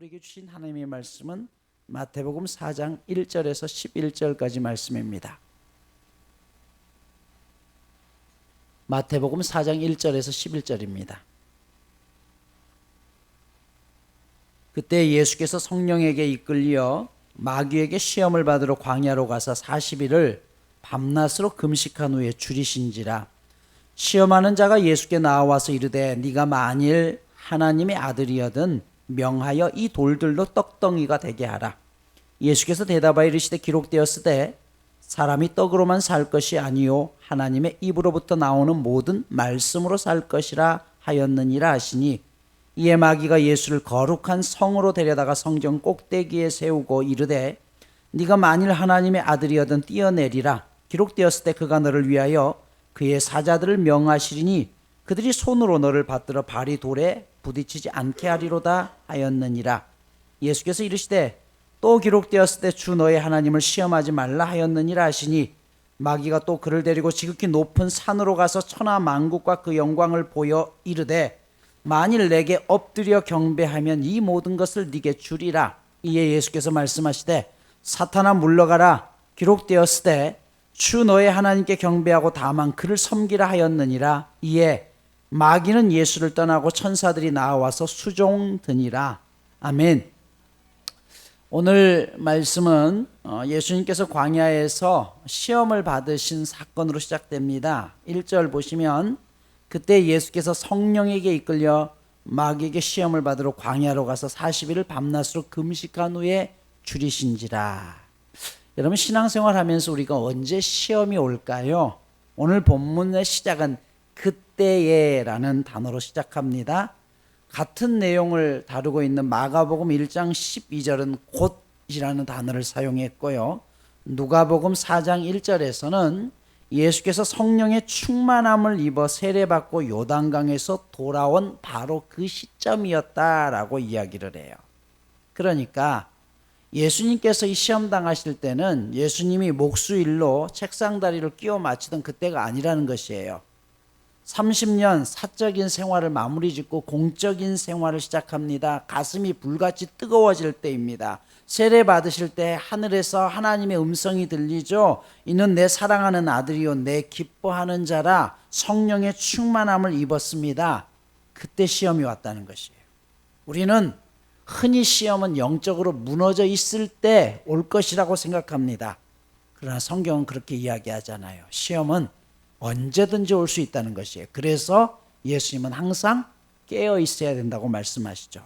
우리에게 주신 하나님의 말씀은 마태복음 4장 1절에서 11절까지 말씀입니다. 마태복음 4장 1절에서 11절입니다. 그때 예수께서 성령에게 이끌려 마귀에게 시험을 받으러 광야로 가서 40일을 밤낮으로 금식한 후에 줄이신지라. 시험하는 자가 예수께 나와서 이르되 네가 만일 하나님의 아들이여든 명하여 이 돌들로 떡덩이가 되게 하라. 예수께서 대답하여 이르시되 기록되었으되 사람이 떡으로만 살 것이 아니요 하나님의 입으로부터 나오는 모든 말씀으로 살 것이라 하였느니라 하시니, 이에 마귀가 예수를 거룩한 성으로 데려다가 성전 꼭대기에 세우고 이르되 네가 만일 하나님의 아들이여든 뛰어내리라. 기록되었을 때 그가 너를 위하여 그의 사자들을 명하시리니 그들이 손으로 너를 받들어 발이 돌에 부딪히지 않게 하리로다 하였느니라. 예수께서 이르시되 또 기록되었을 때 주 너의 하나님을 시험하지 말라 하였느니라 하시니, 마귀가 또 그를 데리고 지극히 높은 산으로 가서 천하 만국과 그 영광을 보여 이르되 만일 내게 엎드려 경배하면 이 모든 것을 네게 주리라. 이에 예수께서 말씀하시되 사탄아 물러가라. 기록되었으되 주 너의 하나님께 경배하고 다만 그를 섬기라 하였느니라. 이에 마귀는 예수를 떠나고 천사들이 나와서 수종드니라. 아멘. 오늘 말씀은 예수님께서 광야에서 시험을 받으신 사건으로 시작됩니다. 1절 보시면 그때 예수께서 성령에게 이끌려 마귀에게 시험을 받으러 광야로 가서 40일을 밤낮으로 금식한 후에 줄이신지라. 여러분, 신앙생활 하면서 우리가 언제 시험이 올까요? 오늘 본문의 시작은 그때에라는 단어로 시작합니다. 같은 내용을 다루고 있는 마가복음 1장 12절은 곧이라는 단어를 사용했고요. 누가복음 4장 1절에서는 예수께서 성령의 충만함을 입어 세례받고 요단강에서 돌아온 바로 그 시점이었다라고 이야기를 해요. 그러니까 예수님께서 이 시험 당하실 때는 예수님이 목수일로 책상 다리를 끼워 맞추던 그때가 아니라는 것이에요. 30년 사적인 생활을 마무리 짓고 공적인 생활을 시작합니다. 가슴이 불같이 뜨거워질 때입니다. 세례 받으실 때 하늘에서 하나님의 음성이 들리죠. 이는 내 사랑하는 아들이요 내 기뻐하는 자라. 성령의 충만함을 입었습니다. 그때 시험이 왔다는 것이에요. 우리는 흔히 시험은 영적으로 무너져 있을 때 올 것이라고 생각합니다. 그러나 성경은 그렇게 이야기하잖아요. 시험은 언제든지 올 수 있다는 것이에요. 그래서 예수님은 항상 깨어 있어야 된다고 말씀하시죠.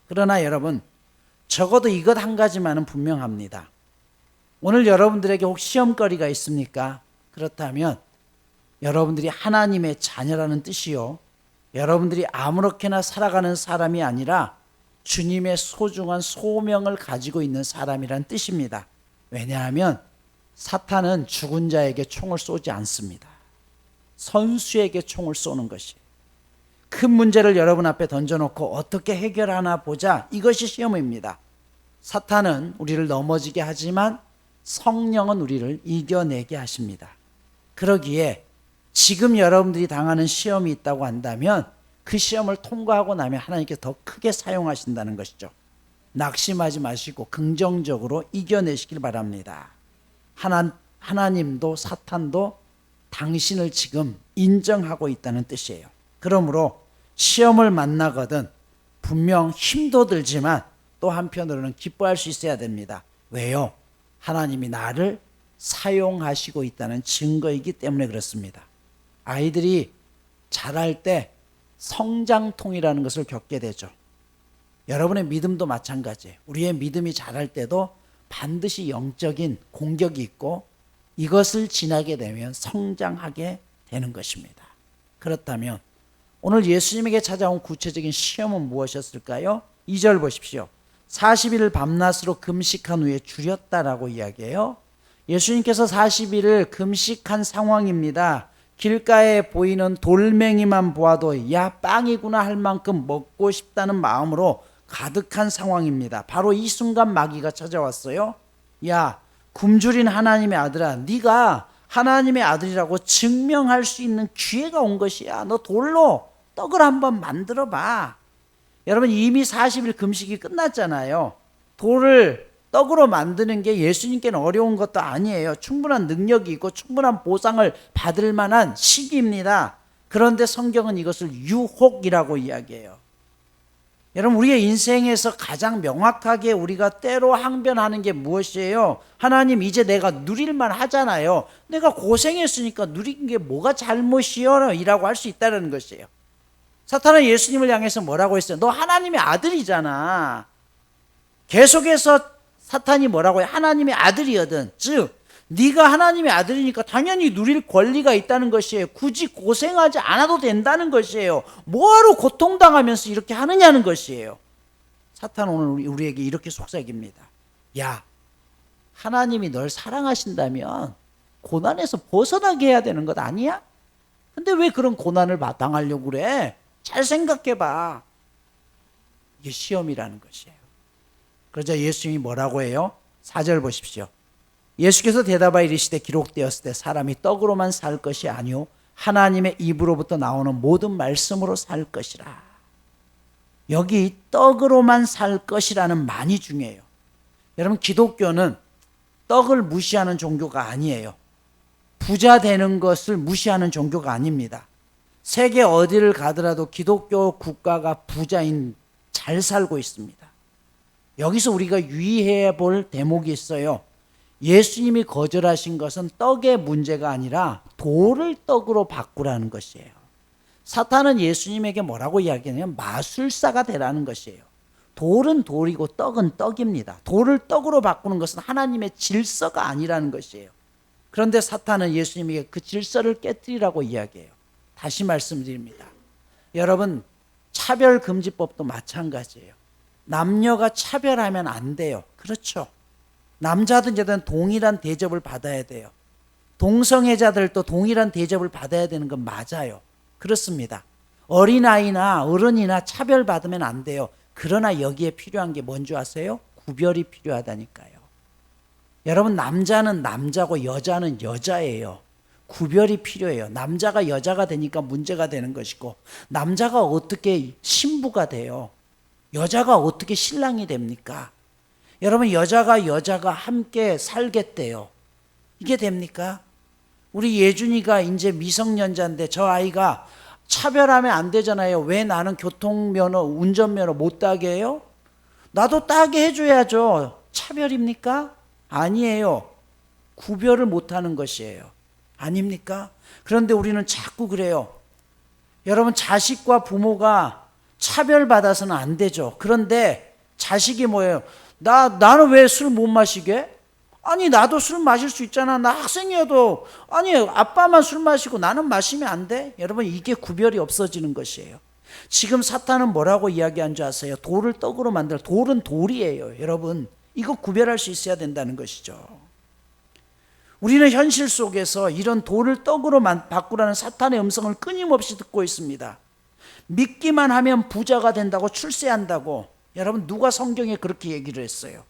그러나 여러분, 적어도 이것 한 가지만은 분명합니다. 오늘 여러분들에게 혹시 시험거리가 있습니까? 그렇다면 여러분들이 하나님의 자녀라는 뜻이요, 여러분들이 아무렇게나 살아가는 사람이 아니라 주님의 소중한 소명을 가지고 있는 사람이란 뜻입니다. 왜냐하면 사탄은 죽은 자에게 총을 쏘지 않습니다. 선수에게 총을 쏘는 것이에요. 큰 문제를 여러분 앞에 던져놓고 어떻게 해결하나 보자, 이것이 시험입니다. 사탄은 우리를 넘어지게 하지만 성령은 우리를 이겨내게 하십니다. 그러기에 지금 여러분들이 당하는 시험이 있다고 한다면 그 시험을 통과하고 나면 하나님께서 더 크게 사용하신다는 것이죠. 낙심하지 마시고 긍정적으로 이겨내시길 바랍니다. 하나님도 사탄도 당신을 지금 인정하고 있다는 뜻이에요. 그러므로 시험을 만나거든 분명 힘도 들지만 또 한편으로는 기뻐할 수 있어야 됩니다. 왜요? 하나님이 나를 사용하시고 있다는 증거이기 때문에 그렇습니다. 아이들이 자랄 때 성장통이라는 것을 겪게 되죠. 여러분의 믿음도 마찬가지예요. 우리의 믿음이 자랄 때도 반드시 영적인 공격이 있고 이것을 지나게 되면 성장하게 되는 것입니다. 그렇다면 오늘 예수님에게 찾아온 구체적인 시험은 무엇이었을까요? 2절 보십시오. 40일을 밤낮으로 금식한 후에 줄였다라고 이야기해요. 예수님께서 40일을 금식한 상황입니다. 길가에 보이는 돌멩이만 보아도 야 빵이구나 할 만큼 먹고 싶다는 마음으로 가득한 상황입니다. 바로 이 순간 마귀가 찾아왔어요. 야, 굶주린 하나님의 아들아, 네가 하나님의 아들이라고 증명할 수 있는 기회가 온 것이야. 너 돌로 떡을 한번 만들어 봐. 여러분 이미 40일 금식이 끝났잖아요. 돌을 떡으로 만드는 게 예수님께는 어려운 것도 아니에요. 충분한 능력이 있고 충분한 보상을 받을 만한 시기입니다. 그런데 성경은 이것을 유혹이라고 이야기해요. 여러분 우리의 인생에서 가장 명확하게 우리가 때로 항변하는 게 무엇이에요? 하나님 이제 내가 누릴만 하잖아요. 내가 고생했으니까 누린 게 뭐가 잘못이요? 이라고 할 수 있다는 것이에요. 사탄은 예수님을 향해서 뭐라고 했어요? 너 하나님의 아들이잖아. 계속해서 사탄이 뭐라고 해요? 하나님의 아들이거든. 즉 네가 하나님의 아들이니까 당연히 누릴 권리가 있다는 것이에요. 굳이 고생하지 않아도 된다는 것이에요. 뭐하러 고통당하면서 이렇게 하느냐는 것이에요. 사탄은 오늘 우리에게 이렇게 속삭입니다. 야, 하나님이 널 사랑하신다면 고난에서 벗어나게 해야 되는 것 아니야? 근데 왜 그런 고난을 마땅하려고 그래? 잘 생각해봐. 이게 시험이라는 것이에요. 그러자 예수님이 뭐라고 해요? 4절 보십시오. 예수께서 대답하여 이르시되 기록되었을 때 사람이 떡으로만 살 것이 아니요 하나님의 입으로부터 나오는 모든 말씀으로 살 것이라. 여기 떡으로만 살 것이라는 말이 중요해요. 여러분 기독교는 떡을 무시하는 종교가 아니에요. 부자 되는 것을 무시하는 종교가 아닙니다. 세계 어디를 가더라도 기독교 국가가 부자인 잘 살고 있습니다. 여기서 우리가 유의해 볼 대목이 있어요. 예수님이 거절하신 것은 떡의 문제가 아니라 돌을 떡으로 바꾸라는 것이에요. 사탄은 예수님에게 뭐라고 이야기하냐면 마술사가 되라는 것이에요. 돌은 돌이고 떡은 떡입니다. 돌을 떡으로 바꾸는 것은 하나님의 질서가 아니라는 것이에요. 그런데 사탄은 예수님에게 그 질서를 깨뜨리라고 이야기해요. 다시 말씀드립니다. 여러분 차별금지법도 마찬가지예요. 남녀가 차별하면 안 돼요. 그렇죠. 남자든 여자든 동일한 대접을 받아야 돼요. 동성애자들도 동일한 대접을 받아야 되는 건 맞아요. 그렇습니다. 어린아이나 어른이나 차별받으면 안 돼요. 그러나 여기에 필요한 게 뭔지 아세요? 구별이 필요하다니까요. 여러분 남자는 남자고 여자는 여자예요. 구별이 필요해요. 남자가 여자가 되니까 문제가 되는 것이고 남자가 어떻게 신부가 돼요? 여자가 어떻게 신랑이 됩니까? 여러분 여자가 함께 살겠대요. 이게 됩니까? 우리 예준이가 이제 미성년자인데 저 아이가 차별하면 안 되잖아요. 왜 나는 교통면허, 운전면허 못 따게 해요? 나도 따게 해줘야죠. 차별입니까? 아니에요. 구별을 못하는 것이에요. 아닙니까? 그런데 우리는 자꾸 그래요. 여러분 자식과 부모가 차별받아서는 안 되죠. 그런데 자식이 뭐예요? 나는 왜 술 못 마시게? 아니 나도 술 마실 수 있잖아. 나 학생이어도 아니 아빠만 술 마시고 나는 마시면 안 돼? 여러분 이게 구별이 없어지는 것이에요. 지금 사탄은 뭐라고 이야기한 줄 아세요? 돌을 떡으로 만들 돌은 돌이에요. 여러분 이거 구별할 수 있어야 된다는 것이죠. 우리는 현실 속에서 이런 돌을 떡으로 바꾸라는 사탄의 음성을 끊임없이 듣고 있습니다. 믿기만 하면 부자가 된다고 출세한다고. 여러분 누가 성경에 그렇게 얘기를 했어요?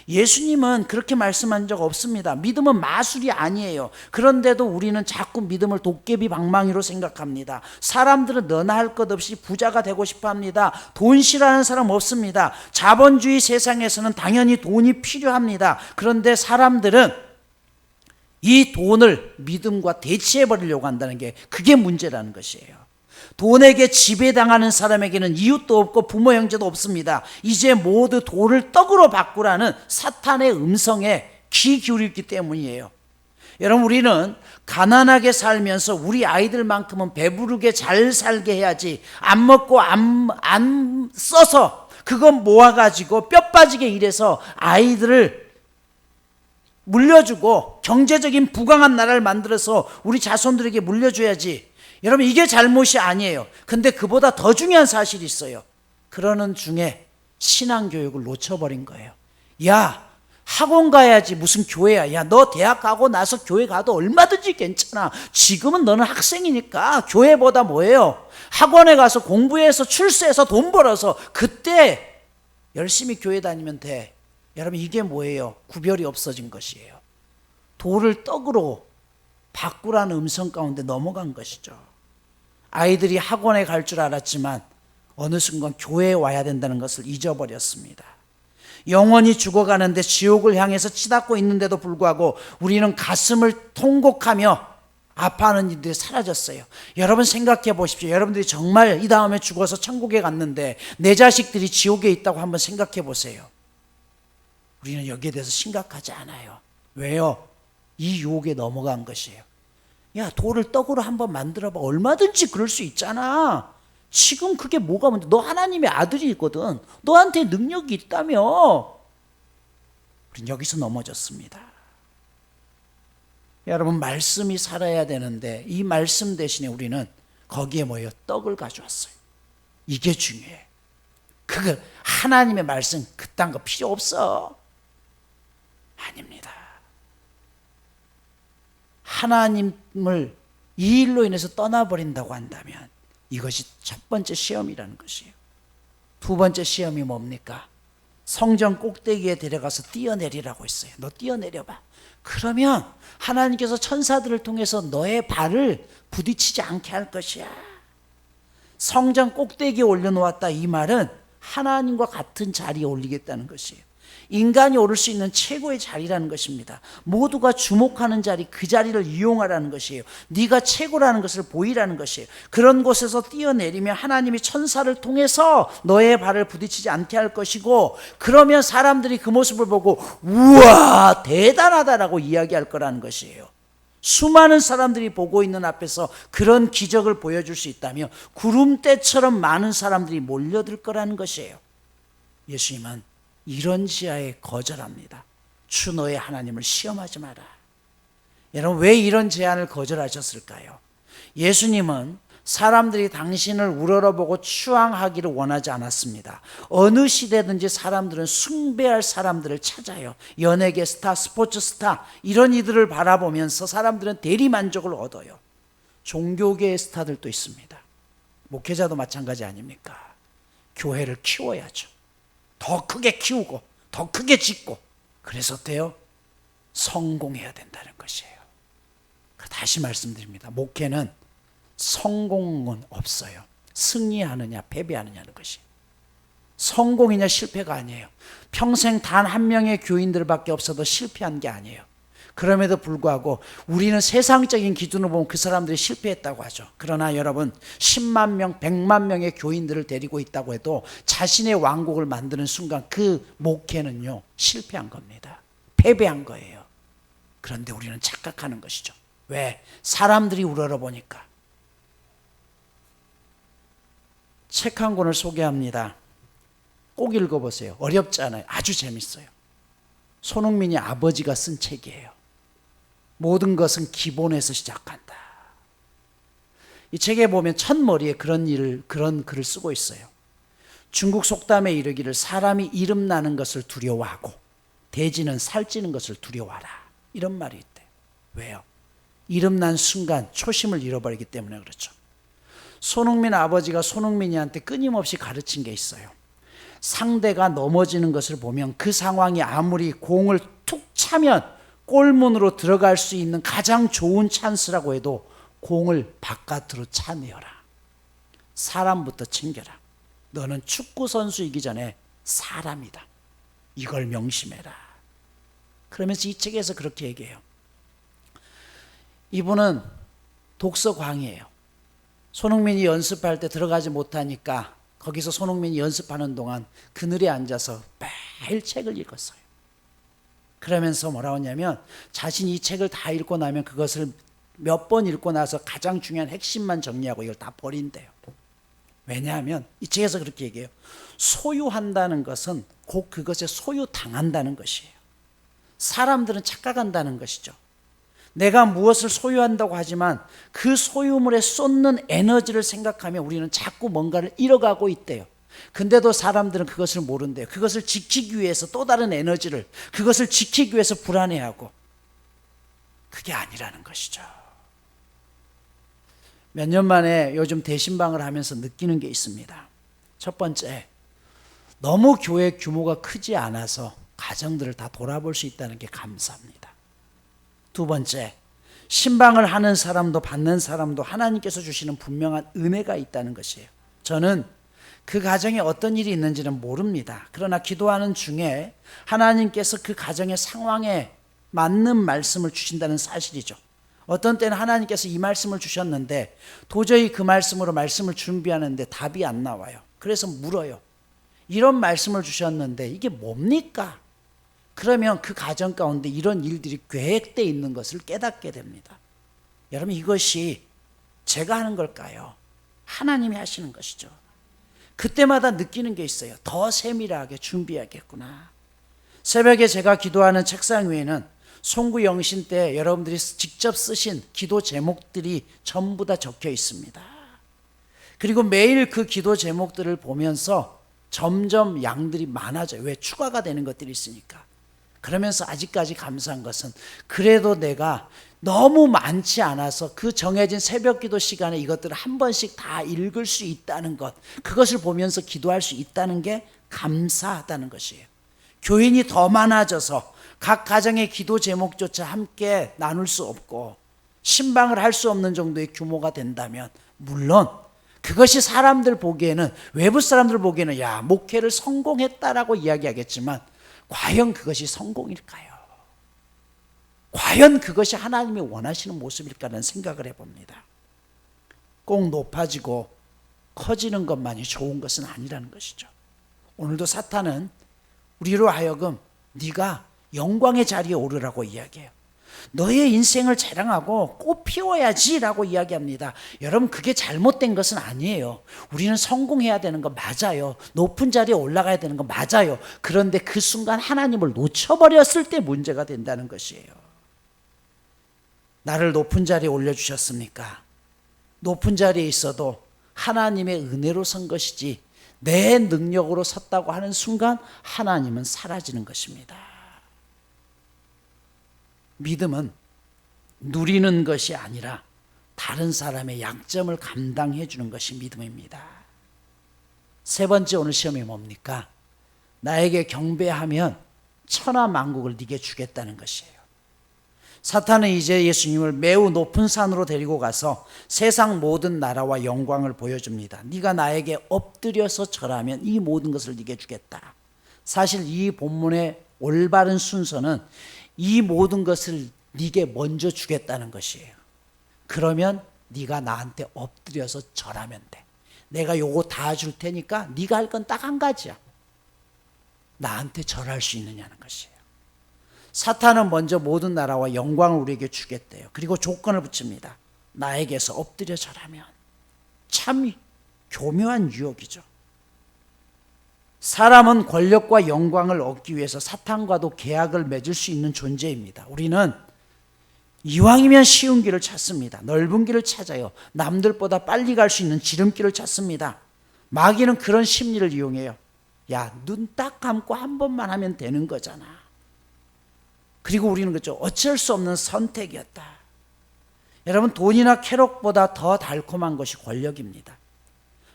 예수님은 그렇게 말씀한 적 없습니다. 믿음은 마술이 아니에요. 그런데도 우리는 자꾸 믿음을 도깨비 방망이로 생각합니다. 사람들은 너나 할 것 없이 부자가 되고 싶어 합니다. 돈 싫어하는 사람 없습니다. 자본주의 세상에서는 당연히 돈이 필요합니다. 그런데 사람들은 이 돈을 믿음과 대치해버리려고 한다는 게 그게 문제라는 것이에요. 돈에게 지배당하는 사람에게는 이웃도 없고 부모 형제도 없습니다. 이제 모두 돈을 떡으로 바꾸라는 사탄의 음성에 귀 기울였기 때문이에요. 여러분 우리는 가난하게 살면서 우리 아이들만큼은 배부르게 잘 살게 해야지 안 먹고 안 써서 그건 모아가지고 뼈 빠지게 일해서 아이들을 물려주고 경제적인 부강한 나라를 만들어서 우리 자손들에게 물려줘야지. 여러분 이게 잘못이 아니에요. 근데 그보다 더 중요한 사실이 있어요. 그러는 중에 신앙교육을 놓쳐버린 거예요. 야 학원 가야지 무슨 교회야. 야 너 대학 가고 나서 교회 가도 얼마든지 괜찮아. 지금은 너는 학생이니까 교회보다 뭐예요? 학원에 가서 공부해서 출세해서 돈 벌어서 그때 열심히 교회 다니면 돼. 여러분 이게 뭐예요? 구별이 없어진 것이에요. 돌을 떡으로 바꾸라는 음성 가운데 넘어간 것이죠. 아이들이 학원에 갈 줄 알았지만 어느 순간 교회에 와야 된다는 것을 잊어버렸습니다. 영원히 죽어가는데 지옥을 향해서 치닫고 있는데도 불구하고 우리는 가슴을 통곡하며 아파하는 일들이 사라졌어요. 여러분 생각해 보십시오. 여러분들이 정말 이 다음에 죽어서 천국에 갔는데 내 자식들이 지옥에 있다고 한번 생각해 보세요. 우리는 여기에 대해서 심각하지 않아요. 왜요? 이 유혹에 넘어간 것이에요. 야, 돌을 떡으로 한번 만들어봐. 얼마든지 그럴 수 있잖아. 지금 그게 뭐가 문제? 너 하나님의 아들이거든. 너한테 능력이 있다며. 우린 여기서 넘어졌습니다. 여러분, 말씀이 살아야 되는데 이 말씀 대신에 우리는 거기에 뭐예요? 떡을 가져왔어요. 이게 중요해. 그거 하나님의 말씀 그딴 거 필요 없어. 아닙니다. 하나님을 이 일로 인해서 떠나버린다고 한다면 이것이 첫 번째 시험이라는 것이에요. 두 번째 시험이 뭡니까? 성전 꼭대기에 데려가서 뛰어내리라고 했어요. 너 뛰어내려봐. 그러면 하나님께서 천사들을 통해서 너의 발을 부딪히지 않게 할 것이야. 성전 꼭대기에 올려놓았다, 이 말은 하나님과 같은 자리에 올리겠다는 것이에요. 인간이 오를 수 있는 최고의 자리라는 것입니다. 모두가 주목하는 자리, 그 자리를 이용하라는 것이에요. 네가 최고라는 것을 보이라는 것이에요. 그런 곳에서 뛰어내리면 하나님이 천사를 통해서 너의 발을 부딪히지 않게 할 것이고, 그러면 사람들이 그 모습을 보고 우와 대단하다라고 이야기할 거라는 것이에요. 수많은 사람들이 보고 있는 앞에서 그런 기적을 보여줄 수 있다면 구름대처럼 많은 사람들이 몰려들 거라는 것이에요. 예수님은 이런 지하에 거절합니다. 주 너의 하나님을 시험하지 마라. 여러분, 왜 이런 제안을 거절하셨을까요? 예수님은 사람들이 당신을 우러러보고 추앙하기를 원하지 않았습니다. 어느 시대든지 사람들은 숭배할 사람들을 찾아요. 연예계 스타, 스포츠 스타, 이런 이들을 바라보면서 사람들은 대리만족을 얻어요. 종교계의 스타들도 있습니다. 목회자도 마찬가지 아닙니까? 교회를 키워야죠. 더 크게 키우고 더 크게 짓고, 그래서 어때요? 성공해야 된다는 것이에요. 다시 말씀드립니다. 목회는 성공은 없어요. 승리하느냐 패배하느냐는 것이. 성공이냐 실패가 아니에요. 평생 단 한 명의 교인들밖에 없어도 실패한 게 아니에요. 그럼에도 불구하고 우리는 세상적인 기준으로 보면 그 사람들이 실패했다고 하죠. 그러나 여러분, 10만 명, 100만 명의 교인들을 데리고 있다고 해도 자신의 왕국을 만드는 순간 그 목회는요, 실패한 겁니다. 패배한 거예요. 그런데 우리는 착각하는 것이죠. 왜? 사람들이 우러러보니까. 책 한 권을 소개합니다. 꼭 읽어보세요. 어렵지 않아요. 아주 재밌어요. 손흥민이 아버지가 쓴 책이에요. 모든 것은 기본에서 시작한다. 이 책에 보면 첫머리에 그런 글을 쓰고 있어요. 중국 속담에 이르기를 사람이 이름 나는 것을 두려워하고 돼지는 살찌는 것을 두려워하라. 이런 말이 있대요. 왜요? 이름 난 순간 초심을 잃어버리기 때문에 그렇죠. 손흥민 아버지가 손흥민이한테 끊임없이 가르친 게 있어요. 상대가 넘어지는 것을 보면 그 상황이 아무리 공을 툭 차면 골문으로 들어갈 수 있는 가장 좋은 찬스라고 해도 공을 바깥으로 차내어라. 사람부터 챙겨라. 너는 축구 선수이기 전에 사람이다. 이걸 명심해라. 그러면서 이 책에서 그렇게 얘기해요. 이분은 독서광이에요. 손흥민이 연습할 때 들어가지 못하니까 거기서 손흥민이 연습하는 동안 그늘에 앉아서 매일 책을 읽었어요. 그러면서 뭐라고 하냐면 자신이 이 책을 다 읽고 나면 그것을 몇 번 읽고 나서 가장 중요한 핵심만 정리하고 이걸 다 버린대요. 왜냐하면 이 책에서 그렇게 얘기해요. 소유한다는 것은 곧 그것에 소유당한다는 것이에요. 사람들은 착각한다는 것이죠. 내가 무엇을 소유한다고 하지만 그 소유물에 쏟는 에너지를 생각하면 우리는 자꾸 뭔가를 잃어가고 있대요. 근데도 사람들은 그것을 모른대요. 그것을 지키기 위해서 또 다른 에너지를, 그것을 지키기 위해서 불안해하고, 그게 아니라는 것이죠. 몇 년 만에 요즘 대신방을 하면서 느끼는 게 있습니다. 첫 번째, 너무 교회 규모가 크지 않아서 가정들을 다 돌아볼 수 있다는 게 감사합니다. 두 번째, 신방을 하는 사람도 받는 사람도 하나님께서 주시는 분명한 은혜가 있다는 것이에요. 저는 그 가정에 어떤 일이 있는지는 모릅니다. 그러나 기도하는 중에 하나님께서 그 가정의 상황에 맞는 말씀을 주신다는 사실이죠. 어떤 때는 하나님께서 이 말씀을 주셨는데 도저히 그 말씀으로 말씀을 준비하는데 답이 안 나와요. 그래서 물어요. 이런 말씀을 주셨는데 이게 뭡니까? 그러면 그 가정 가운데 이런 일들이 계획되어 있는 것을 깨닫게 됩니다. 여러분, 이것이 제가 하는 걸까요? 하나님이 하시는 것이죠. 그때마다 느끼는 게 있어요. 더 세밀하게 준비하겠구나. 새벽에 제가 기도하는 책상 위에는 송구 영신 때 여러분들이 직접 쓰신 기도 제목들이 전부 다 적혀 있습니다. 그리고 매일 그 기도 제목들을 보면서 점점 양들이 많아져요. 왜? 추가가 되는 것들이 있으니까. 그러면서 아직까지 감사한 것은 그래도 내가 너무 많지 않아서 그 정해진 새벽 기도 시간에 이것들을 한 번씩 다 읽을 수 있다는 것, 그것을 보면서 기도할 수 있다는 게 감사하다는 것이에요. 교인이 더 많아져서 각 가정의 기도 제목조차 함께 나눌 수 없고 신방을 할 수 없는 정도의 규모가 된다면, 물론 그것이 사람들 보기에는, 외부 사람들 보기에는 야, 목회를 성공했다라고 이야기하겠지만 과연 그것이 성공일까요? 과연 그것이 하나님이 원하시는 모습일까라는 생각을 해봅니다. 꼭 높아지고 커지는 것만이 좋은 것은 아니라는 것이죠. 오늘도 사탄은 우리로 하여금 네가 영광의 자리에 오르라고 이야기해요. 너의 인생을 자랑하고 꽃 피워야지 라고 이야기합니다. 여러분, 그게 잘못된 것은 아니에요. 우리는 성공해야 되는 거 맞아요. 높은 자리에 올라가야 되는 거 맞아요. 그런데 그 순간 하나님을 놓쳐버렸을 때 문제가 된다는 것이에요. 나를 높은 자리에 올려주셨습니까? 높은 자리에 있어도 하나님의 은혜로 선 것이지 내 능력으로 섰다고 하는 순간 하나님은 사라지는 것입니다. 믿음은 누리는 것이 아니라 다른 사람의 약점을 감당해 주는 것이 믿음입니다. 세 번째 오늘 시험이 뭡니까? 나에게 경배하면 천하 만국을 네게 주겠다는 것이에요. 사탄은 이제 예수님을 매우 높은 산으로 데리고 가서 세상 모든 나라와 영광을 보여줍니다. 네가 나에게 엎드려서 절하면 이 모든 것을 네게 주겠다. 사실 이 본문의 올바른 순서는 이 모든 것을 네게 먼저 주겠다는 것이에요. 그러면 네가 나한테 엎드려서 절하면 돼. 내가 요거 다 줄 테니까 네가 할 건 딱 한 가지야. 나한테 절할 수 있느냐는 것이에요. 사탄은 먼저 모든 나라와 영광을 우리에게 주겠대요. 그리고 조건을 붙입니다. 나에게서 엎드려 절하면. 참 교묘한 유혹이죠. 사람은 권력과 영광을 얻기 위해서 사탄과도 계약을 맺을 수 있는 존재입니다. 우리는 이왕이면 쉬운 길을 찾습니다. 넓은 길을 찾아요. 남들보다 빨리 갈 수 있는 지름길을 찾습니다. 마귀는 그런 심리를 이용해요. 야, 눈 딱 감고 한 번만 하면 되는 거잖아. 그리고 우리는 그죠, 어쩔 수 없는 선택이었다. 여러분, 돈이나 쾌락보다 더 달콤한 것이 권력입니다.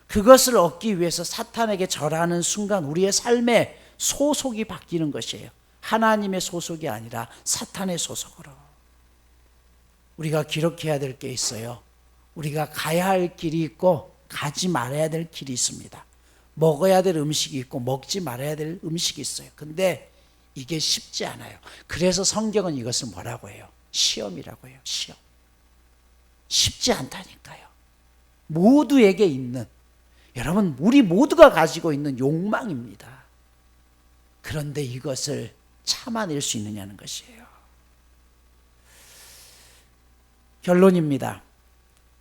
그것을 얻기 위해서 사탄에게 절하는 순간 우리의 삶의 소속이 바뀌는 것이에요. 하나님의 소속이 아니라 사탄의 소속으로. 우리가 기록해야 될 게 있어요. 우리가 가야 할 길이 있고 가지 말아야 될 길이 있습니다. 먹어야 될 음식이 있고 먹지 말아야 될 음식이 있어요. 근데 이게 쉽지 않아요. 그래서 성경은 이것을 뭐라고 해요? 시험이라고 해요. 시험. 쉽지 않다니까요. 모두에게 있는, 여러분, 우리 모두가 가지고 있는 욕망입니다. 그런데 이것을 참아낼 수 있느냐는 것이에요. 결론입니다.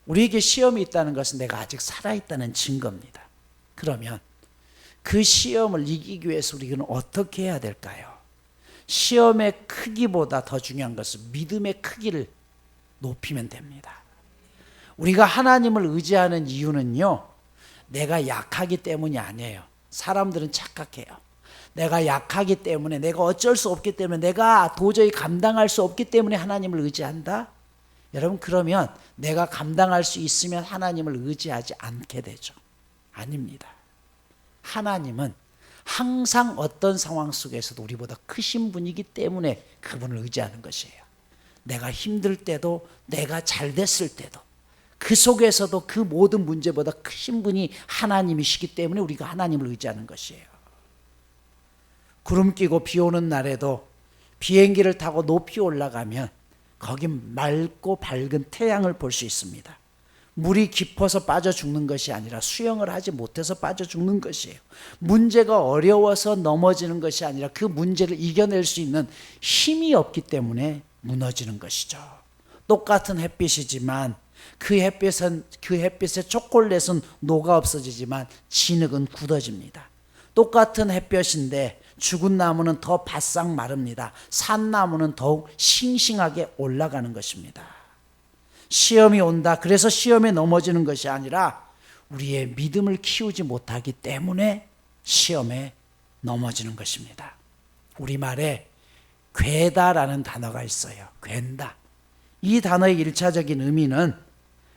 우리에게 시험이 있다는 것은 내가 아직 살아있다는 증거입니다. 그러면 그 시험을 이기기 위해서 우리는 어떻게 해야 될까요? 시험의 크기보다 더 중요한 것은 믿음의 크기를 높이면 됩니다. 우리가 하나님을 의지하는 이유는요, 내가 약하기 때문이 아니에요. 사람들은 착각해요. 내가 약하기 때문에, 내가 어쩔 수 없기 때문에, 내가 도저히 감당할 수 없기 때문에 하나님을 의지한다? 여러분, 그러면 내가 감당할 수 있으면 하나님을 의지하지 않게 되죠. 아닙니다. 하나님은 항상 어떤 상황 속에서도 우리보다 크신 분이기 때문에 그분을 의지하는 것이에요. 내가 힘들 때도, 내가 잘 됐을 때도, 그 그 속에서도 그 모든 문제보다 크신 분이 하나님이시기 때문에 우리가 하나님을 의지하는 것이에요. 구름 끼고 비 오는 날에도 비행기를 타고 높이 올라가면 거기 맑고 밝은 태양을 볼 수 있습니다. 물이 깊어서 빠져 죽는 것이 아니라 수영을 하지 못해서 빠져 죽는 것이에요. 문제가 어려워서 넘어지는 것이 아니라 그 문제를 이겨낼 수 있는 힘이 없기 때문에 무너지는 것이죠. 똑같은 햇빛이지만 그 햇빛의 초콜릿은 녹아 없어지지만 진흙은 굳어집니다. 똑같은 햇볕인데 죽은 나무는 더 바싹 마릅니다. 산 나무는 더욱 싱싱하게 올라가는 것입니다. 시험이 온다. 그래서 시험에 넘어지는 것이 아니라 우리의 믿음을 키우지 못하기 때문에 시험에 넘어지는 것입니다. 우리말에 괴다라는 단어가 있어요. 괜다. 이 단어의 일차적인 의미는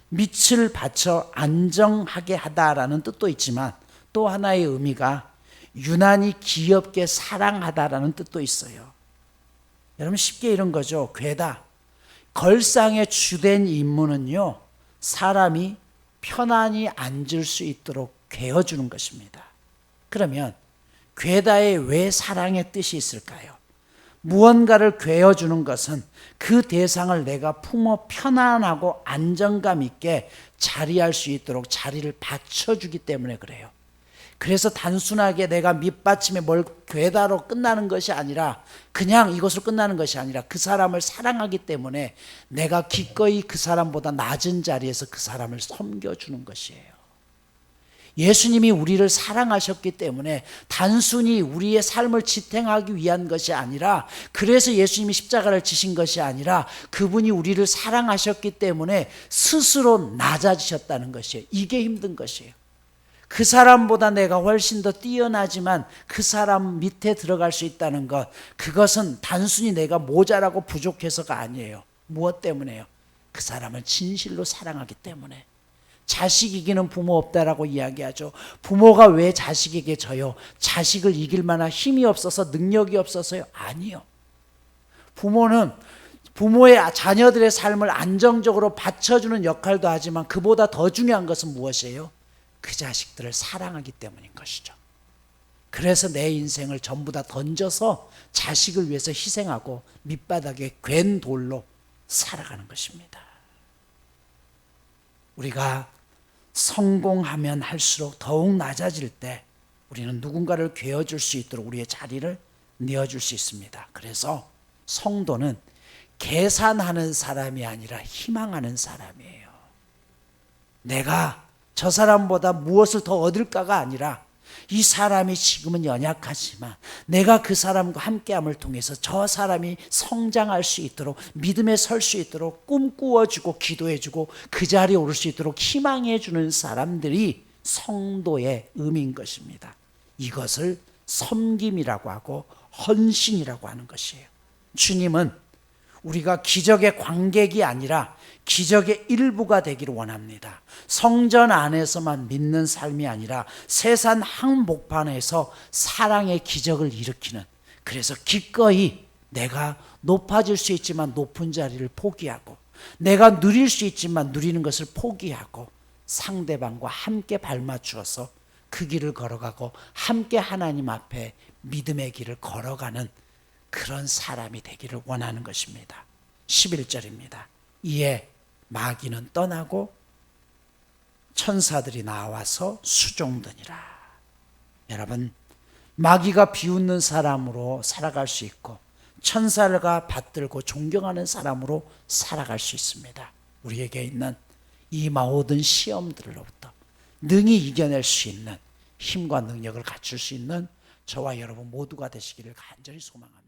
밑을 받쳐 안정하게 하다라는 뜻도 있지만 또 하나의 의미가 유난히 귀엽게 사랑하다라는 뜻도 있어요. 여러분 쉽게 이런 거죠. 괴다. 걸상의 주된 임무는요, 사람이 편안히 앉을 수 있도록 괴어주는 것입니다. 그러면 괴다에 왜 사랑의 뜻이 있을까요? 무언가를 괴어주는 것은 그 대상을 내가 품어 편안하고 안정감 있게 자리할 수 있도록 자리를 받쳐주기 때문에 그래요. 그래서 단순하게 내가 밑받침에 뭘 괴다로 끝나는 것이 아니라 그냥 이것으로 끝나는 것이 아니라 그 사람을 사랑하기 때문에 내가 기꺼이 그 사람보다 낮은 자리에서 그 사람을 섬겨주는 것이에요. 예수님이 우리를 사랑하셨기 때문에 단순히 우리의 삶을 지탱하기 위한 것이 아니라 그래서 예수님이 십자가를 지신 것이 아니라 그분이 우리를 사랑하셨기 때문에 스스로 낮아지셨다는 것이에요. 이게 힘든 것이에요. 그 사람보다 내가 훨씬 더 뛰어나지만 그 사람 밑에 들어갈 수 있다는 것, 그것은 단순히 내가 모자라고 부족해서가 아니에요. 무엇 때문에요? 그 사람을 진실로 사랑하기 때문에. 자식 이기는 부모 없다라고 이야기하죠. 부모가 왜 자식에게 져요? 자식을 이길 만한 힘이 없어서 능력이 없어서요? 아니요. 부모는 부모의 자녀들의 삶을 안정적으로 받쳐주는 역할도 하지만 그보다 더 중요한 것은 무엇이에요? 그 자식들을 사랑하기 때문인 것이죠. 그래서 내 인생을 전부 다 던져서 자식을 위해서 희생하고 밑바닥에 괜 돌로 살아가는 것입니다. 우리가 성공하면 할수록 더욱 낮아질 때 우리는 누군가를 괴어줄 수 있도록 우리의 자리를 내어줄 수 있습니다. 그래서 성도는 계산하는 사람이 아니라 희망하는 사람이에요. 내가 저 사람보다 무엇을 더 얻을까가 아니라 이 사람이 지금은 연약하지만 내가 그 사람과 함께함을 통해서 저 사람이 성장할 수 있도록 믿음에 설 수 있도록 꿈꾸어주고 기도해주고 그 자리에 오를 수 있도록 희망해주는 사람들이 성도의 의미인 것입니다. 이것을 섬김이라고 하고 헌신이라고 하는 것이에요. 주님은 우리가 기적의 관객이 아니라 기적의 일부가 되기를 원합니다. 성전 안에서만 믿는 삶이 아니라 세상 한복판에서 사랑의 기적을 일으키는, 그래서 기꺼이 내가 높아질 수 있지만 높은 자리를 포기하고 내가 누릴 수 있지만 누리는 것을 포기하고 상대방과 함께 발맞추어서 그 길을 걸어가고 함께 하나님 앞에 믿음의 길을 걸어가는 그런 사람이 되기를 원하는 것입니다. 11절입니다. 이에 마귀는 떠나고 천사들이 나와서 수종드니라. 여러분, 마귀가 비웃는 사람으로 살아갈 수 있고 천사가 받들고 존경하는 사람으로 살아갈 수 있습니다. 우리에게 있는 이 모든 시험들로부터 능히 이겨낼 수 있는 힘과 능력을 갖출 수 있는 저와 여러분 모두가 되시기를 간절히 소망합니다.